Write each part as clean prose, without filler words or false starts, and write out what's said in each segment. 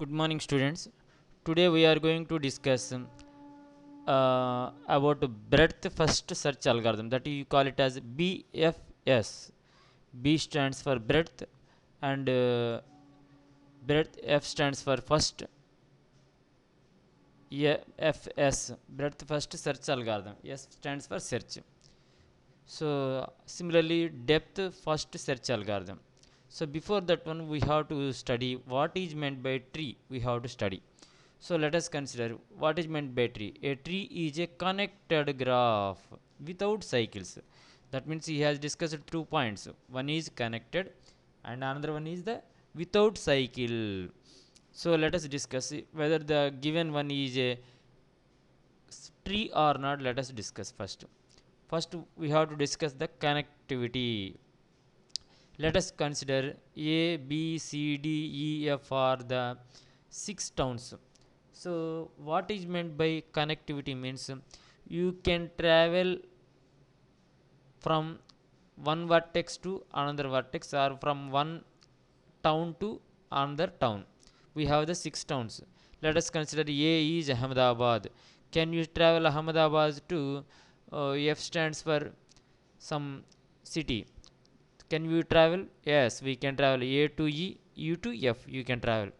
Good morning, students. Today we are going to discuss about breadth first search algorithm, that you call it as BFS. B stands for breadth, and breadth F stands for first. FS, breadth first search algorithm. S stands for search. So similarly, depth first search algorithm. So before that one, we have to study what is meant by tree. We have to study. So let us consider what is meant by tree. A tree is a connected graph without cycles. That means he has discussed 2 points. One is connected and another one is the without cycle. So let us discuss whether the given one is a tree or not. Let us discuss first. First we have to discuss the connectivity. Let us consider A, B, C, D, E, F are the 6 towns. So what is meant by connectivity means you can travel from one vertex to another vertex, or from one town to another town. We have the 6 towns. Let us consider A is Ahmedabad. Can you travel Ahmedabad to F stands for some city. Can we travel? Yes, we can travel A to E, U to F. You can travel.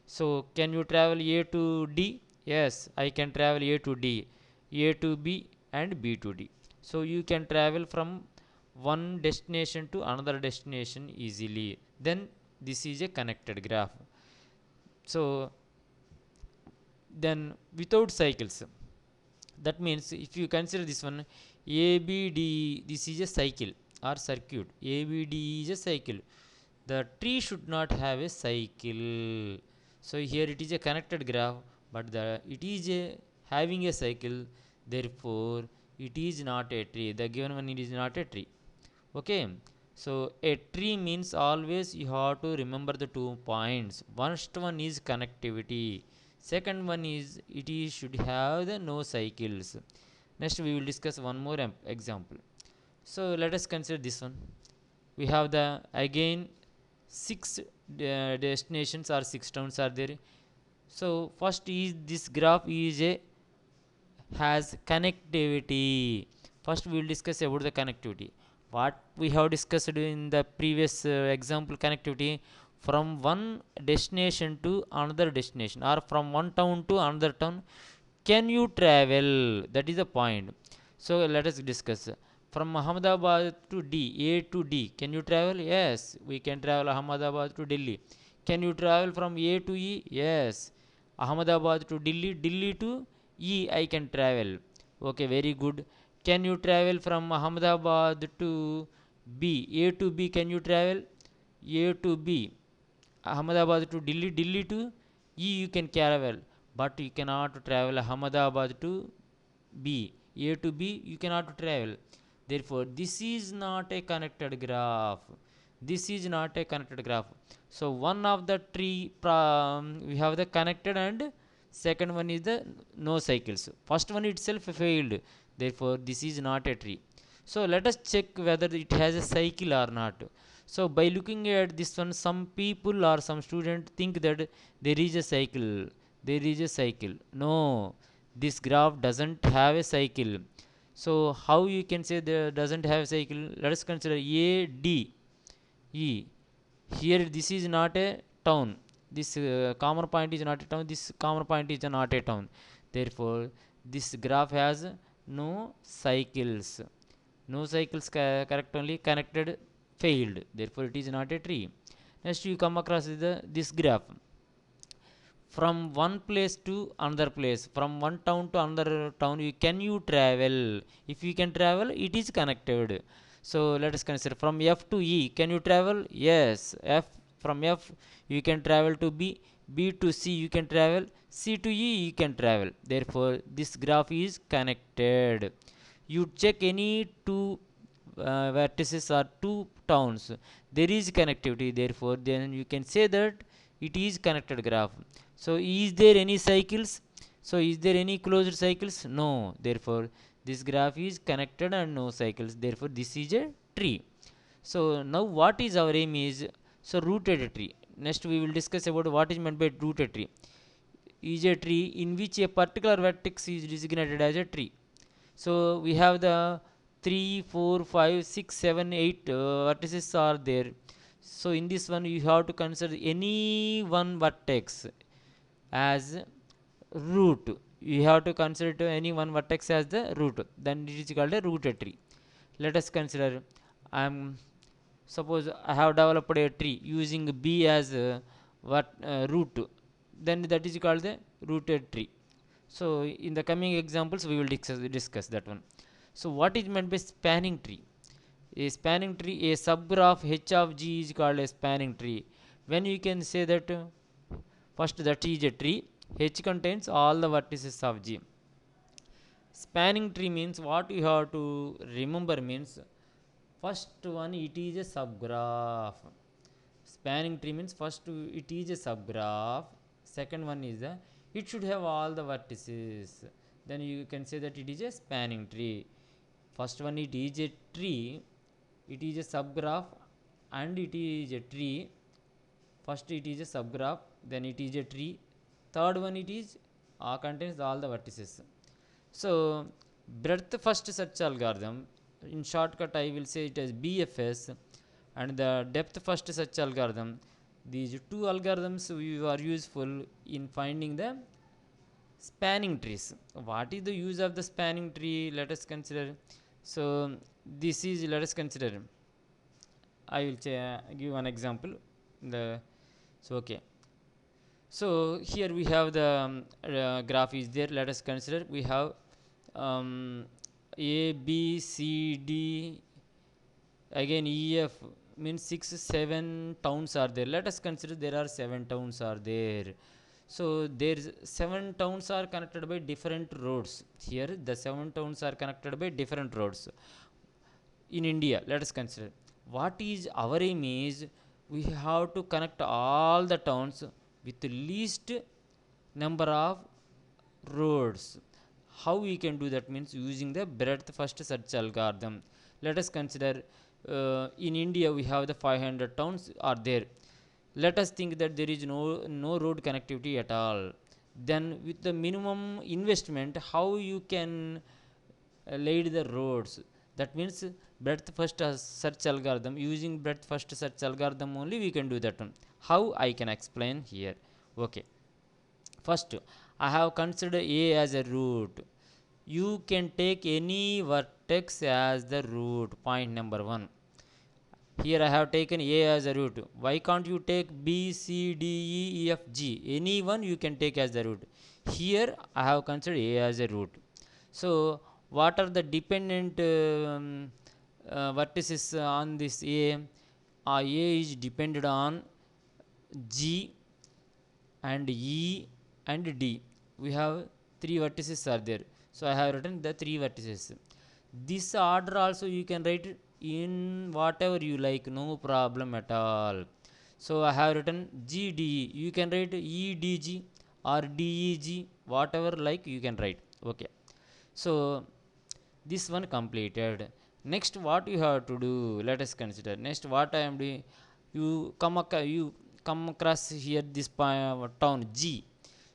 So, can you travel A to D? Yes, I can travel A to D, A to B, and B to D. So, you can travel from one destination to another destination easily. Then, this is a connected graph. So, then without cycles, that means if you consider this one ABD, this is a cycle or circuit. ABD is a cycle. The tree should not have a cycle. So here it is a connected graph, but it is having a cycle. Therefore it is not a tree. The given one is not a tree. Okay. So a tree means always you have to remember the 2 points. First one is connectivity, second one is it is should have the no cycles. Next we will discuss one more example. So let us consider this one. We have the again six destinations or 6 towns are there. So first is this graph is a has connectivity. First we will discuss about the connectivity. What we have discussed in the previous example, connectivity from one destination to another destination, or from one town to another town. Can you travel? That is the point. So let us discuss from Ahmedabad to D, A to D. Can you travel? Yes, we can travel Ahmedabad to Delhi. Can you travel from A to E? Yes, Ahmedabad to Delhi, Delhi to E, I can travel. Okay, very good. Can you travel from Ahmedabad to B, A to B? Can you travel? A to B, Ahmedabad to Delhi, Delhi to E, you can travel, but you cannot travel Ahmedabad to B, A to B, you cannot travel. Therefore this is not a connected graph. This is not a connected graph. So one of the tree we have the connected, and second one is the no cycles. First one itself failed. Therefore this is not a tree. So let us check whether it has a cycle or not. So by looking at this one, some people or some student think that there is a cycle. There is a cycle. No, this graph doesn't have a cycle. So how you can say there doesn't have a cycle? Let us consider A, D, E. Here this is not a town. This common point is not a town. This common point is not a town. Therefore this graph has no cycles. No cycles, correct only. Connected, failed. Therefore it is not a tree. Next you come across this graph. From one place to another place, from one town to another town, you travel? If you can travel, it is connected. So let us consider from F to E. Can you travel? Yes, from F you can travel to B, B to C you can travel, C to E you can travel. Therefore this graph is connected. You check any two vertices or two towns, there is connectivity. Therefore then you can say that it is connected graph. So is there any cycles? So is there any closed cycles? No. Therefore this graph is connected and no cycles. Therefore this is a tree. So now what is our aim is, so rooted tree. Next we will discuss about what is meant by rooted tree. Is a tree in which a particular vertex is designated as a tree. So we have the 3, 4, 5, 6, 7, 8 vertices are there. So in this one you have to consider any one vertex as root. You have to consider to any one vertex as the root, then it is called a rooted tree. Let us consider, I am suppose I have developed a tree using b as root, then that is called the rooted tree. So in the coming examples we will discuss that one. So what is meant by spanning tree? A spanning tree, a subgraph h of g is called a spanning tree. When you can say that first that is a tree, h contains all the vertices of g. Spanning tree means what you have to remember means first one it is a subgraph. Spanning tree means first it is a subgraph. Second one is it should have all the vertices. Then you can say that it is a spanning tree. First one it is a tree, it is a subgraph, and it is a tree. First it is a subgraph, then it is a tree. Third one it is contains all the vertices. So breadth first search algorithm, in shortcut I will say it as BFS, and the depth first search algorithm. These two algorithms are useful in finding the spanning trees. What is the use of the spanning tree? Let us consider. So this is, let us consider. I will give one example. The so okay. So here we have the graph is there. Let us consider we have A, B, C, D, again E, F, means 6, 7 towns are there. Let us consider there are 7 towns are there. So there's 7 towns are connected by different roads. Here the 7 towns are connected by different roads. In India, let us consider what is our aim is we have to connect all the towns with the least number of roads. How we can do that means using the breadth first search algorithm. Let us consider in India we have the 500 towns are there. Let us think that there is no road connectivity at all. Then with the minimum investment, how you can laid the roads? That means breadth first search algorithm. Using breadth first search algorithm only we can do that one. How I can explain here. Okay, first I have considered A as a root. You can take any vertex as the root. Point number 1. Here I have taken A as a root. Why can't you take B, C, D, E, F, G? Any one you can take as the root. Here I have considered A as a root. So what are the dependent vertices on this A? A is dependent on G and E and D. We have 3 vertices are there. So I have written the 3 vertices. This order also you can write in whatever you like, no problem at all. So I have written GDE. You can write EDG or DEG, whatever like you can write. Okay. So this one completed. Next what you have to do? Let us consider. Next what I am doing? You come across here this town G.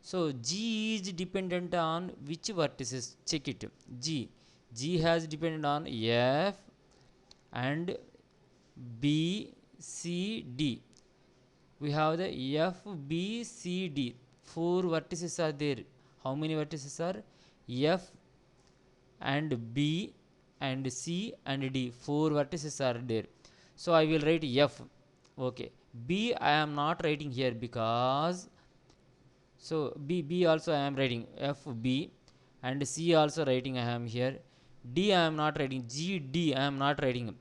So G is dependent on which vertices? Check it. G has dependent on F and B, C, D. We have the F, B, C, D. 4 vertices are there. How many vertices are? F and B and C and D. 4 vertices are there. So I will write F. Okay. B I am not writing here because so B also I am writing F B, and C also writing I am here. D I am not writing. G D I am not writing.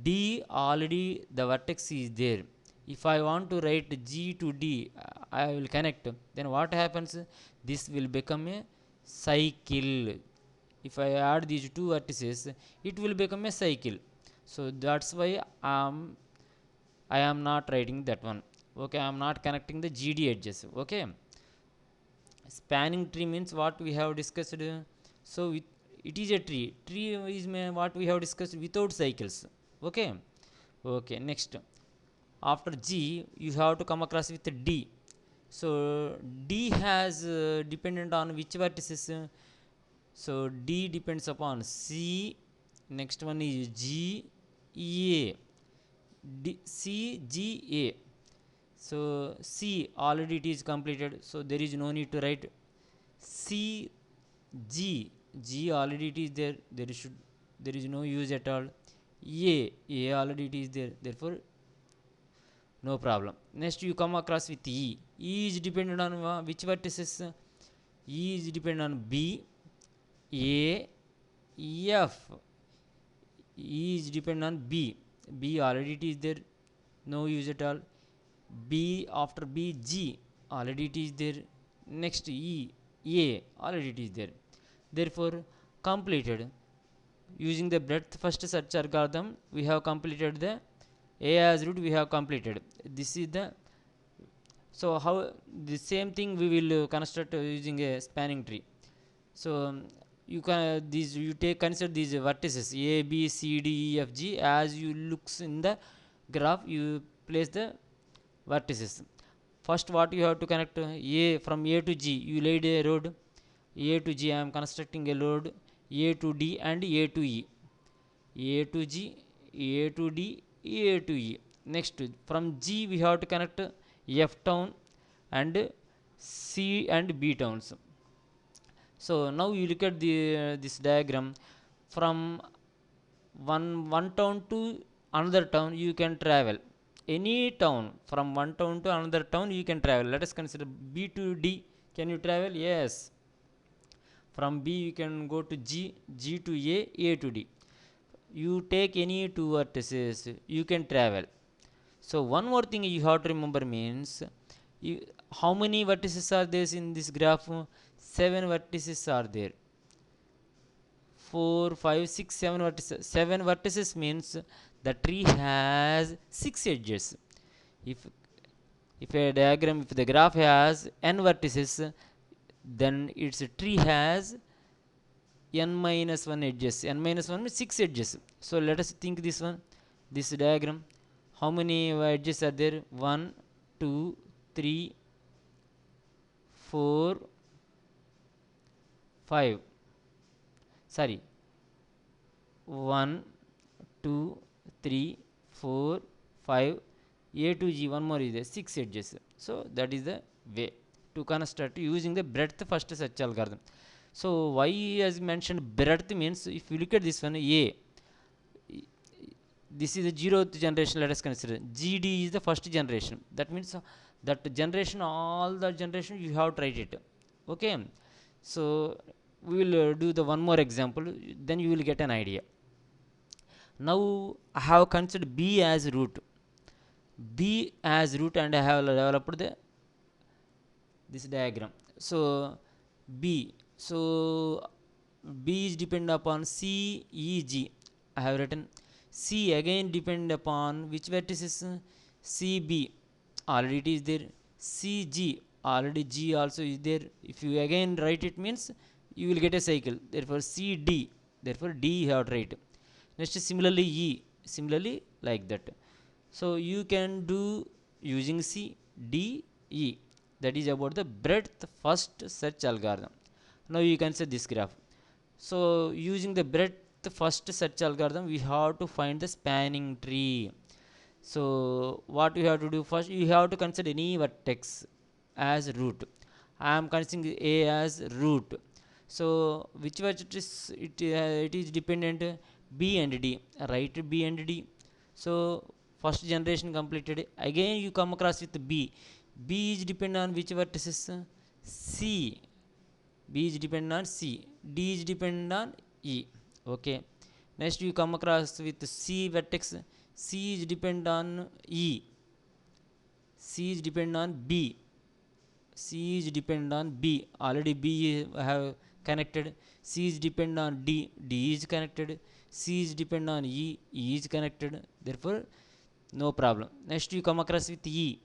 D already the vertex is there. If I want to write G to D, I will connect. Then what happens? This will become a cycle. If I add these 2 vertices, it will become a cycle. So that's why I am not writing that one. Okay, I am not connecting the GD edges. Okay. Spanning tree means what we have discussed. So it is a tree. Tree is what we have discussed without cycles. Okay. Okay. Next. After G you have to come across with D. So D has dependent on which vertices? So D depends upon C. Next one is G, A. C, G, A. So C already it is completed, so there is no need to write C, G. G already it is there, there is no use at all. A already it is there, therefore no problem. Next you come across with E. E is dependent on which vertices? E is dependent on B, A, F. E is dependent on B. B already it is there, no use at all. B, after B, G already it is there. Next E, A already it is there. Therefore completed. Using the breadth first search algorithm we have completed the A as root, we have completed. This is the, so how the same thing we will construct using a spanning tree. So you can these you take consider these vertices A, B, C, D, E, F, G. As you looks in the graph you place the vertices. First what you have to connect? A, from A to G you laid a road. A to G I am constructing a load. A to D and A to E. A to G, A to D, A to E. Next from G we have to connect F town and C and B towns. So now you look at the this diagram. From one town to another town you can travel. Any town, from one town to another town you can travel. Let us consider B to D. Can you travel? Yes. From B you can go to G, G to A, A to D. You take any two vertices, you can travel. So one more thing you have to remember means, how many vertices are there in this graph? 7 vertices are there. 4, 5, 6, 7 vertices. 7 vertices means the tree has 6 edges. If a diagram, if the graph has n vertices, then its tree has n minus 1 edges. N minus 1 means 6 edges. So let us think this one, this diagram. How many edges are there? 1, 2, 3, 4, 5. Sorry. 1, 2, 3, 4, 5. A to G, one more is there, 6 edges. So that is the way to construct using the breadth first search algorithm. So why as mentioned breadth means, if you look at this one A, this is the 0th generation, let us consider. GD is the first generation. That means that generation, all the generation you have to write it. Okay. So we will do the one more example, then you will get an idea. Now I have considered B as root. B as root and I have developed this diagram. So B, so B is depend upon C, E, G. I have written C again depend upon which vertices? C, B already it is there. C, G already G also is there. If you again write it means you will get a cycle. Therefore C, D. Therefore D you have to write. Next similarly E. Similarly like that. So you can do using C, D, E. That is about the breadth first search algorithm. Now you can see this graph. So using the breadth first search algorithm we have to find the spanning tree. So what you have to do first, you have to consider any vertex as root. I am considering A as root. So which vertex it is dependent? B and D. Write B and D. So first generation completed. Again you come across with B. B is dependent on which vertices? C. B is dependent on C. D is dependent on E. Okay. Next you come across with C vertex. C is dependent on E. C is dependent on B. C is dependent on B. Already B have connected. C is dependent on D. D is connected. C is dependent on E. E is connected. Therefore, no problem. Next you come across with E.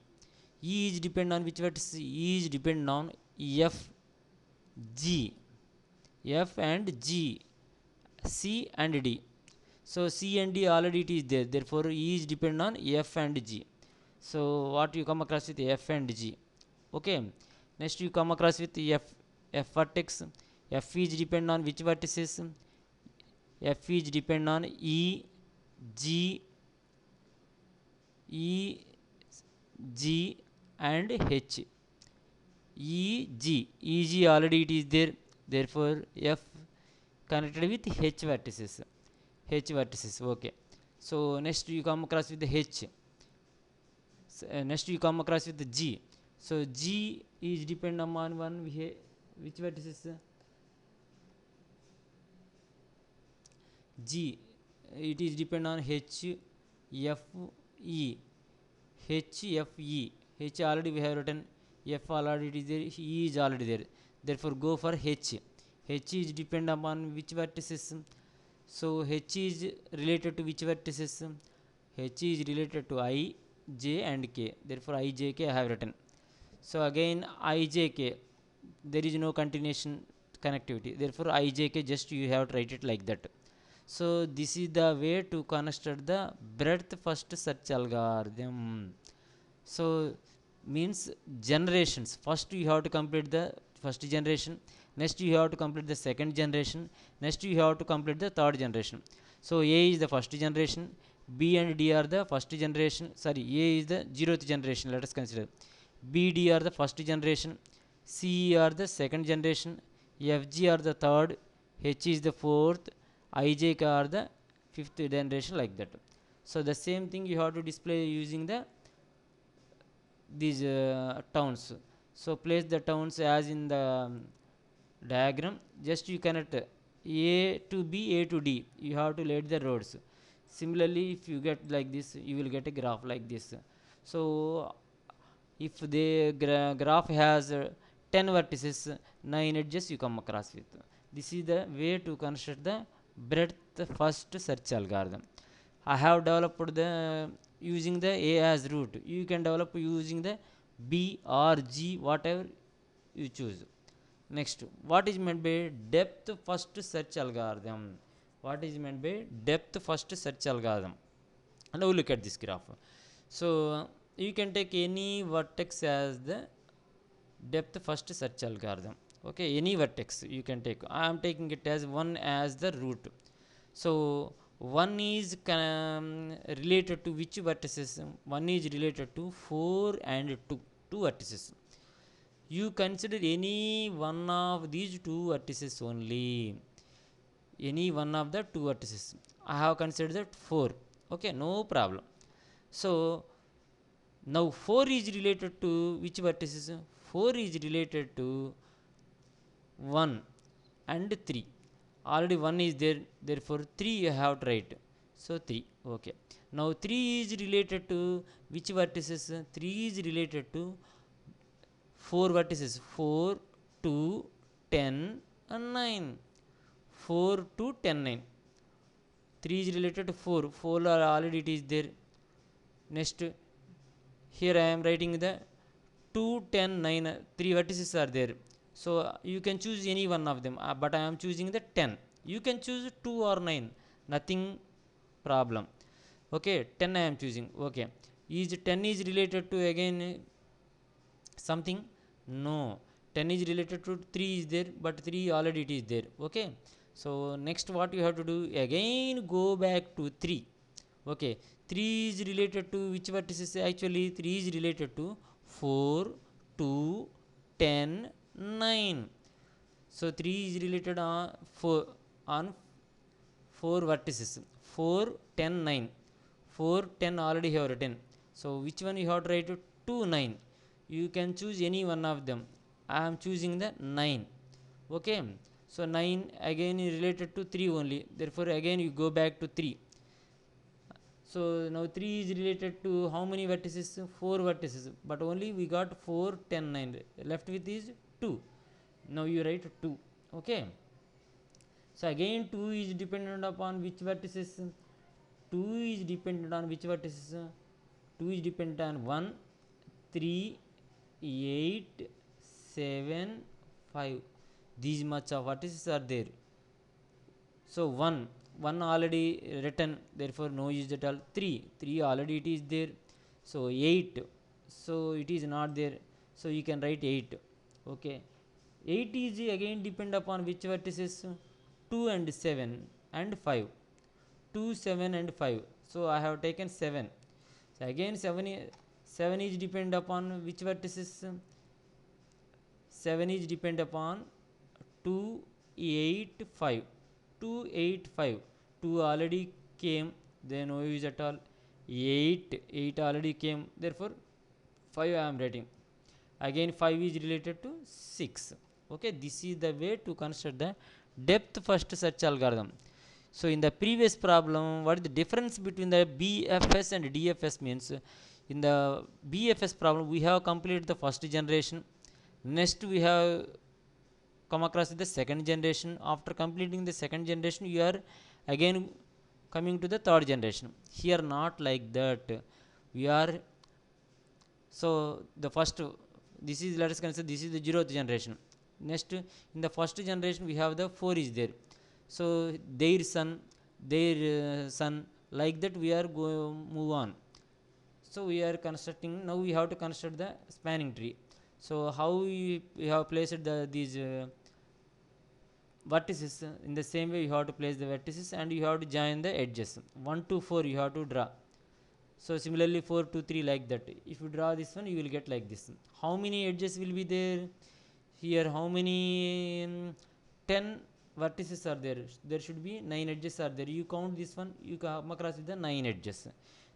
E is dependent on which vertex? E is dependent on F, G. F and G. C and D. So C and D already it is there. Therefore, E is dependent on F and G. So what you come across with F and G. Okay, next you come across with F vertex. F is depend on which vertices? F is depend on G, E, G and H. EG already it is there, therefore F connected with H vertices. Okay. So next you come across with the H. Next you come across with the G. So G is depend upon which vertices? G, it is depend on H, F, E. H, F, E. H already we have written, F already it is there, E is already there. Therefore go for H. H is depend upon which vertices? So H is related to which vertices? H is related to I, J and K. Therefore I, J, K I have written. So again I, J, K, there is no continuation connectivity. Therefore I, J, K just you have to write it like that. So this is the way to construct the breadth first search algorithm. So means generations. First you have to complete the first generation. Next you have to complete the second generation. Next you have to complete the third generation. So A is the first generation. B and D are the first generation. Sorry, A is the 0th generation. Let us consider. B, D are the first generation. C are the second generation. F, G are the third. H is the fourth. I, J, K are the fifth generation, like that. So the same thing you have to display using the these towns. So place the towns as in the diagram. Just you connect A to B, A to D. You have to let the roads. Similarly, if you get like this, you will get a graph like this. So if the graph has 10 vertices, 9 edges you come across with. This is the way to construct the breadth first search algorithm. I have developed the using the A as root. You can develop using the B or G, whatever you choose. Next, what is meant by depth first search algorithm? What is meant by depth first search algorithm? And now look at this graph. So you can take any vertex as the depth first search algorithm. Okay, any vertex you can take. I am taking it as 1 as the root. So 1 is related to which vertices? 1 is related to 4 and 2 vertices. You consider any one of these 2 vertices only. Any one of the 2 vertices. I have considered that 4. Okay, no problem. So now 4 is related to which vertices? 4 is related to 1 and 3. Already 1 is there, therefore 3 you have to write. So 3. Okay. Now 3 is related to which vertices? 3 is related to 4 vertices. 4, 2, 10 and 9. 4, 2, 10, 9. 3 is related to 4. 4 already it is there. Next, here I am writing the 2, 10, 9. 3 vertices are there. So you can choose any one of them, but I am choosing the 10. You can choose 2 or 9. Nothing problem. Okay, 10 I am choosing. Okay. Is 10 is related to again something? No. 10 is related to 3 is there, but 3 already it is there. Okay. So next what you have to do, again go back to 3. Okay. 3 is related to which vertices? Actually 3 is related to 4, 2, 10, 9. So 3 is related on 4 vertices. 4, 10, 9. 4, 10 already have written. So which one you have to write? 2, 9. You can choose any one of them. I am choosing the 9. Okay. So 9 again is related to 3 only. Therefore again you go back to 3. So now 3 is related to how many vertices? 4 vertices. But only we got 4, 10, 9. Left with is 2. Now you write 2. Okay. So again 2 is dependent upon which vertices? 2 is dependent on which vertices? 2 is dependent on 1, 3, 8, 7, 5. These much of vertices are there. So 1 already written, therefore no use at all. 3 already it is there. So 8, so it is not there, so you can write 8. Okay, 8 is again depend upon which vertices, 2 and 7 and 5, 2 7 and 5, so I have taken 7. So again 7 is depend upon which vertices, 7 is depend upon 2 8 5, 2 8 5, 2 already came, then no use at all. 8 already came, therefore 5 I am writing. Again 5 is related to 6. Okay, this is the way to construct the depth first search algorithm. So in the previous problem, what is the difference between the BFS and DFS means, in the BFS problem we have completed the first generation, next we have come across the second generation. After completing the second generation, you are again coming to the third generation. Here not like that, we are, so the first, this is, let us consider this is the 0th generation. Next in the first generation we have the 4 is there, so their son, their son, like that we are go move on. So we are constructing, now we have to construct the spanning tree. So how we have placed these vertices, in the same way you have to place the vertices and you have to join the edges, 1 to 4 you have to draw. So similarly 4 to 3, like that, if you draw this one you will get like this. How many edges will be there here, how many 10 vertices are there, there should be 9 edges are there, you count this one, you come across with the 9 edges.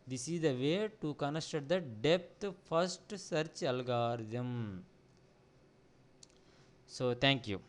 This is the way to construct the depth first search algorithm. So thank you.